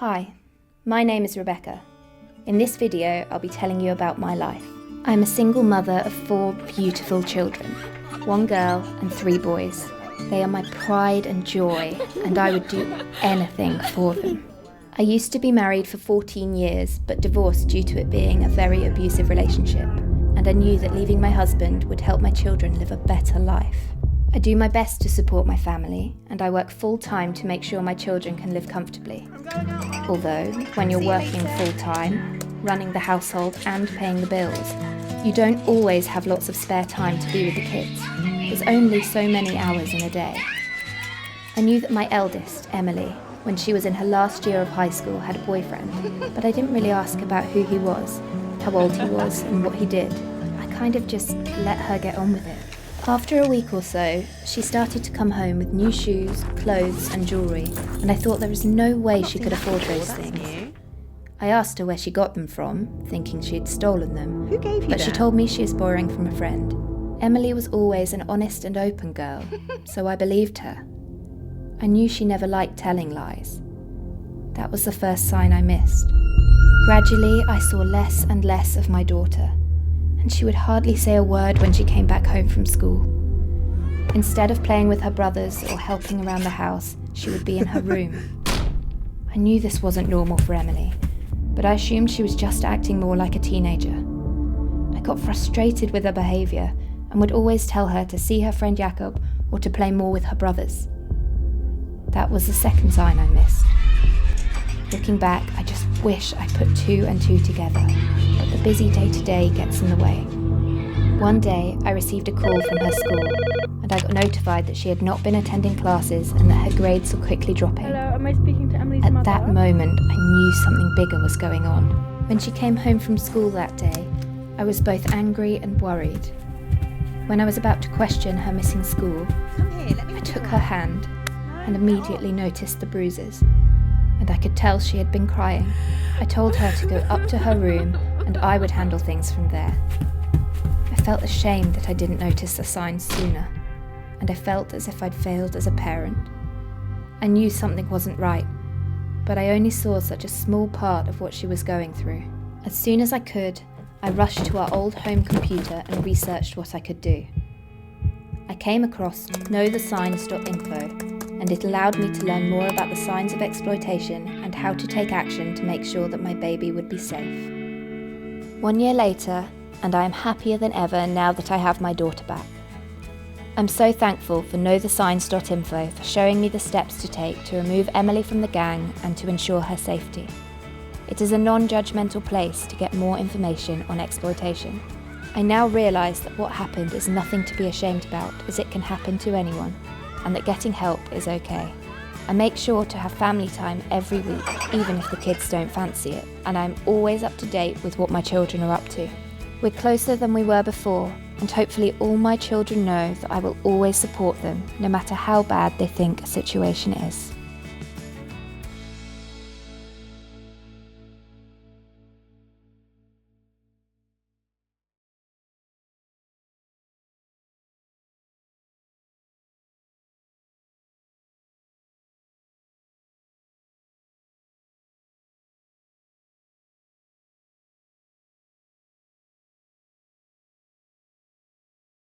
Hi, my name is Rebecca. In this video, I'll be telling you about my life. I'm a single mother of 4 beautiful children, 1 girl and 3 boys. They are my pride and joy, and I would do anything for them. I used to be married for 14 years, but divorced due to it being a very abusive relationship, and I knew that leaving my husband would help my children live a better life. I do my best to support my family, and I work full-time to make sure my children can live comfortably. Although, when you're working full-time, running the household and paying the bills, you don't always have lots of spare time to be with the kids. There's only so many hours in a day. I knew that my eldest, Emily, when she was in her last year of high school, had a boyfriend, but I didn't really ask about who he was, how old he was, and what he did. I kind of just let her get on with it. After a week or so, she started to come home with new shoes, clothes and jewellery, and I thought there was no way she could afford those things. I asked her where she got them from, thinking she had stolen them. Who gave you But them? she told me she was borrowing from a friend. Emily was always an honest and open girl, so I believed her. I knew she never liked telling lies. That was the first sign I missed. Gradually, I saw less and less of my daughter, and she would hardly say a word when she came back home from school. Instead of playing with her brothers or helping around the house, she would be in her room. I knew this wasn't normal for Emily, but I assumed she was just acting more like a teenager. I got frustrated with her behaviour and would always tell her to see her friend Jacob or to play more with her brothers. That was the second sign I missed. Looking back, I just wish I put 2 and 2 together, but the busy day-to-day gets in the way. One day, I received a call from her school, and I got notified that she had not been attending classes and that her grades were quickly dropping. Hello, am I speaking to Emily's At mother? that moment, I knew something bigger was going on. When she came home from school that day, I was both angry and worried. When I was about to question her missing school, Come here, let me I took her hand and immediately noticed the bruises, and I could tell she had been crying. I told her to go up to her room and I would handle things from there. I felt ashamed that I didn't notice the signs sooner, and I felt as if I'd failed as a parent. I knew something wasn't right, but I only saw such a small part of what she was going through. As soon as I could, I rushed to our old home computer and researched what I could do. I came across knowthesigns.info, and it allowed me to learn more about the signs of exploitation and how to take action to make sure that my baby would be safe. 1 year later, and I am happier than ever now that I have my daughter back. I'm so thankful for knowthesigns.info for showing me the steps to take to remove Emily from the gang and to ensure her safety. It is a non-judgmental place to get more information on exploitation. I now realise that what happened is nothing to be ashamed about, as it can happen to anyone, and that getting help is okay. I make sure to have family time every week, even if the kids don't fancy it, and I'm always up to date with what my children are up to. We're closer than we were before, and hopefully all my children know that I will always support them, no matter how bad they think a situation is.